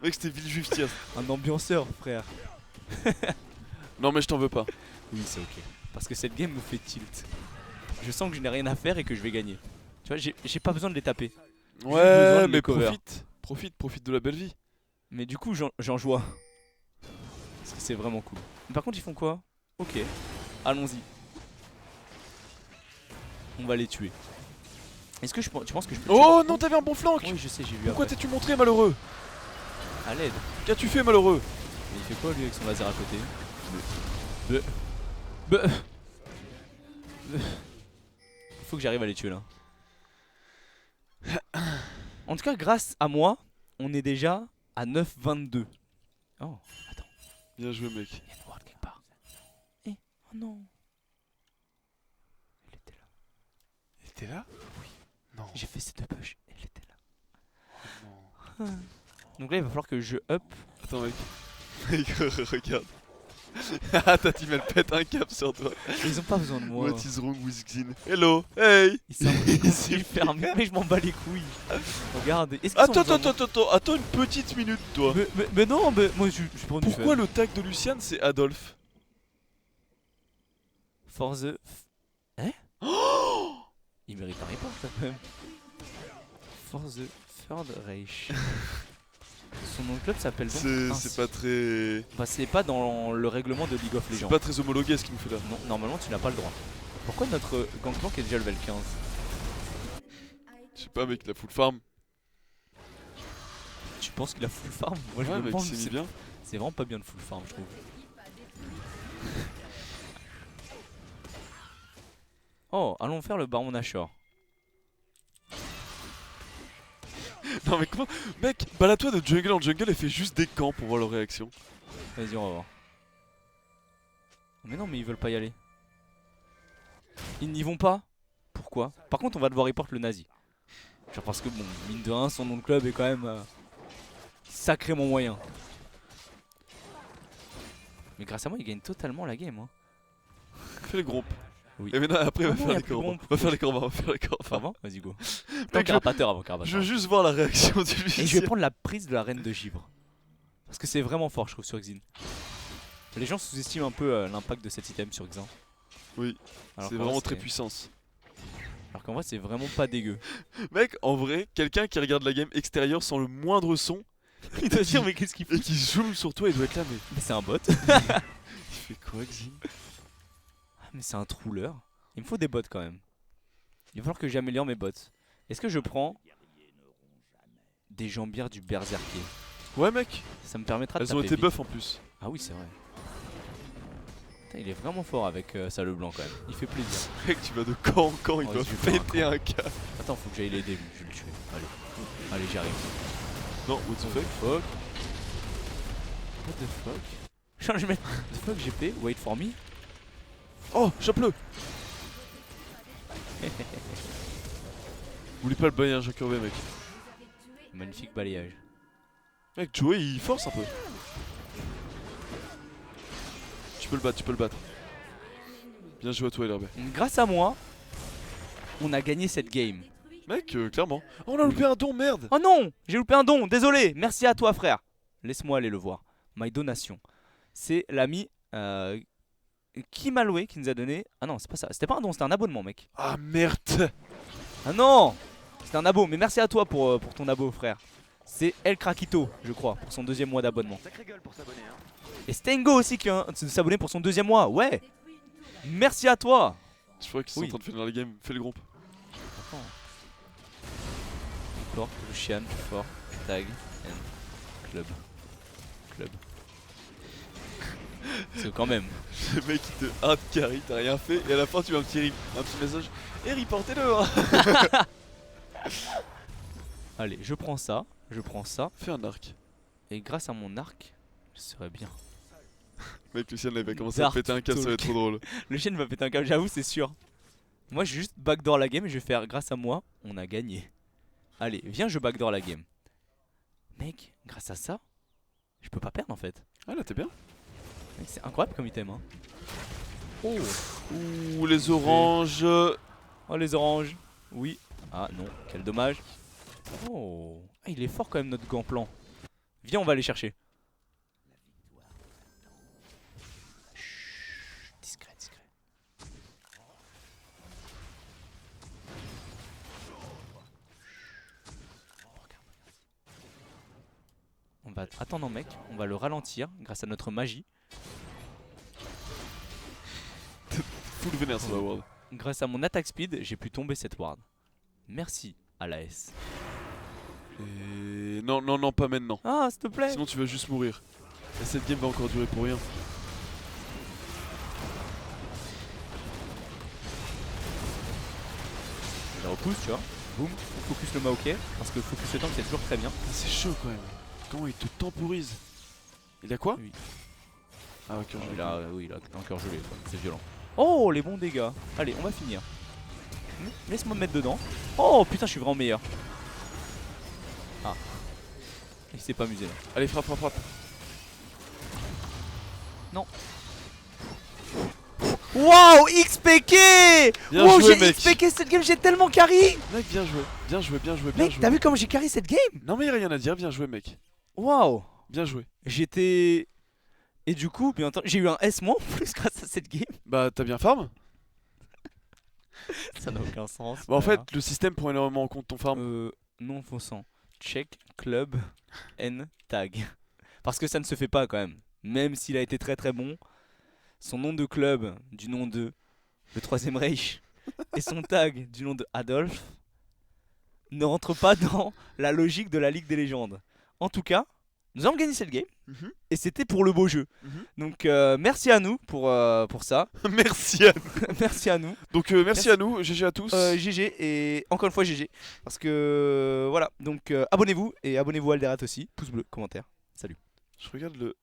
Mec, c'était Villejuiftière. Un ambianceur, frère. Non, mais je t'en veux pas. Oui, c'est ok. Parce que cette game me fait tilt. Je sens que je n'ai rien à faire et que je vais gagner. Tu vois, j'ai pas besoin de les taper. besoin Ouais, de mais les cover. profite de la belle vie. Mais du coup, j'en joue. Parce que c'est vraiment cool. Mais par contre, ils font quoi? Ok. Allons-y. On va les tuer. Est-ce que tu penses que je peux Oh tuer non, t'avais un bon flank. Oui, je sais, j'ai vu. Pourquoi après. t'es-tu montré, malheureux? À l'aide. Qu'as-tu fait, malheureux? Mais il fait quoi lui avec son laser à côté? Be. Faut que j'arrive à les tuer là. En tout cas, grâce à moi, on est déjà à 9-22. Oh, attends, Bien joué, mec. il y a une ward quelque part. Eh, oh non. Elle était là. Il était là? Oui. Non. J'ai fait ces deux push, elle était là. Oh, non. Donc là, il va falloir que je up. Attends, mec. Mec, regarde. Ah, ta team elle pète un cap sur toi. Ils ont pas besoin de moi. What is wrong with Xin? Hello, hey. Ils sont C'est fermés, mais je m'en bats les couilles. Regarde, est-ce qu'ils ont Attends, besoin de moi attends une petite minute, toi. Mais non, mais moi je suis pas du Pourquoi le tag de Luciane c'est Adolphe? For the. Hein? Il mérite un report quand même. For the Third Reich. Son nom de club s'appelle donc ainsi. C'est pas très. Bah, c'est pas dans le règlement de League of C'est Legends. pas très homologué ce qu'il nous fait là. Non, normalement tu n'as pas le droit. Pourquoi notre Gangplank est déjà level 15? Je sais pas, mec, la full farm. Tu penses qu'il a full farm? Moi je Ouais, me mec, demande, c'est mis c'est bien. vraiment pas bien de full farm je trouve. Oh, allons faire le Baron Nashor. Non, mais comment. Mec, balade-toi de jungle en jungle et fais juste des camps pour voir leur réaction. Vas-y, on va voir. Mais non, mais ils veulent pas y aller. Ils n'y vont pas. Pourquoi? Par contre, on va devoir report le nazi. Genre parce que bon, mine de 1, son nom de club est quand même sacrément moyen. Mais grâce à moi, il gagne totalement la game. Hein. Fais les groupes. Oui. Et maintenant, après, Oh va non, faire y a les plus corbins. groupe. Va faire les corbins, va faire les corbins. Avant, vas-y go. Mec, Tant carapateur avant carapateur. Je veux juste voir la réaction du Et je vais Lucien. prendre la prise de la reine de givre. Parce que c'est vraiment fort, je trouve, sur Xin. Les gens sous-estiment un peu l'impact de cet item sur Xin. Oui, Alors c'est qu'en vraiment vrai, très puissance. Alors qu'en vrai, c'est vraiment pas dégueu. Mec, en vrai, quelqu'un qui regarde la game extérieure sans le moindre son Il doit se dire, mais qu'est-ce qu'il fait? et qui zoome sur toi, il doit être là, Mais c'est un bot. il fait quoi, Xin? Ah, mais c'est un trouleur. Il me faut des bots quand même. Il va falloir que j'améliore mes bots. Est-ce que je prends des jambières du berserker? Ouais, mec, Ça me permettra de elles ont taper été vite. buff en plus. Ah oui, c'est vrai. Putain, il est vraiment fort avec ça le blanc quand même. Il fait plaisir. Mec, tu vas de camp en camp, il Oh, doit je vais faire péter un cap. Attends, faut que j'aille l'aider lui. Je vais le tuer. Allez. Allez, j'y arrive. Non, what the fuck? Fuck. What the fuck? Je vais mettre what the fuck GP, wait for me. Oh, chope-le! Oublie pas le balayage incurvé, mec. Magnifique balayage. Mec, Joey il force un peu. Tu peux le battre, tu peux le battre. Bien joué à toi, LRB. Grâce à moi, on a gagné cette game. Mec, clairement. Oh, on a loupé un don, merde. Oh non, j'ai loupé un don, désolé. Merci à toi, frère. Laisse-moi aller le voir. My donation. C'est l'ami Kimalwe qui nous a donné. Ah non, c'est pas ça. C'était pas un don, c'était un abonnement, mec. Ah merde. Ah non, c'était un abo. Mais merci à toi pour ton abo, frère. C'est El Krakito, je crois, pour son 2e mois d'abonnement. Et Stengo aussi qui vient de s'abonner pour son 2e mois. Ouais. Merci à toi. Je crois qu'ils sont en train de finir la game. Fais le groupe. Fort, Lucian, fort, tag, and club. C'est quand même. Le mec il te hard carry, t'as rien fait. Et à la fin, tu mets un petit message. Et reportez-le. Hein. Allez, je prends ça. Fais un arc. Et grâce à mon arc, je serais bien. Mec, Lucien il va commencer à Dark péter un câble, ça va être trop drôle. Le chien va péter un câble, j'avoue, c'est sûr. Moi, je vais juste backdoor la game et je vais faire grâce à moi, on a gagné. Allez, viens, je backdoor la game. Mec, grâce à ça, je peux pas perdre en fait. Ah là, t'es bien. Mec, c'est incroyable comme item. Hein. Oh. Ouh, les oranges. Oh, les oranges. Oui. Ah non, quel dommage. Oh. Ah, il est fort quand même notre gant-plan. Viens, on va aller chercher. Chut, discret. On va attendre mec, on va le ralentir grâce à notre magie. Full vénère sur la ward. Grâce à mon attaque speed, j'ai pu tomber cette ward. Merci à la S. Et non, pas maintenant. Ah, s'il te plaît. Sinon tu vas juste mourir. Et cette game va encore durer pour rien. Je repousse, tu vois. Boum, on focus le Maokai. Parce que focus le tank, c'est toujours très bien. Ah, c'est chaud quand même. Comment il te temporise? Il a quoi? Oui. Ah, ok, Oui, il a un cœur gelé, c'est violent. Oh, les bons dégâts. Allez, on va finir. Laisse-moi me mettre dedans. Oh putain, je suis vraiment meilleur. Ah. Il s'est pas amusé là. Allez, frappe. Non. Waouh, XPK. Bien Wow, joué, j'ai mec. XPK cette game, j'ai tellement carry. Mec, bien joué. Mec, t'as vu comment j'ai carry cette game? Non mais y'a rien à dire, bien joué mec. Waouh. Bien joué. J'étais... Et du coup, bien entendu, j'ai eu un S- en plus grâce à cette game. Bah t'as bien farm. Ça n'a aucun sens. Bah en fait le système prend énormément en compte ton farm. Non faussant. Check club N tag. Parce que ça ne se fait pas quand même. Même s'il a été très très bon, son nom de club du nom de le Troisième Reich et son tag du nom de Adolf ne rentrent pas dans la logique de la Ligue des légendes. En tout cas, nous avons gagné cette game et c'était pour le beau jeu. Donc merci à nous pour ça. Merci à nous. Merci à nous. Donc merci à nous, GG à tous. GG et encore une fois GG. Parce que voilà, donc abonnez-vous et abonnez-vous à Alderat aussi. Pouce bleu, commentaire. Salut. Je regarde le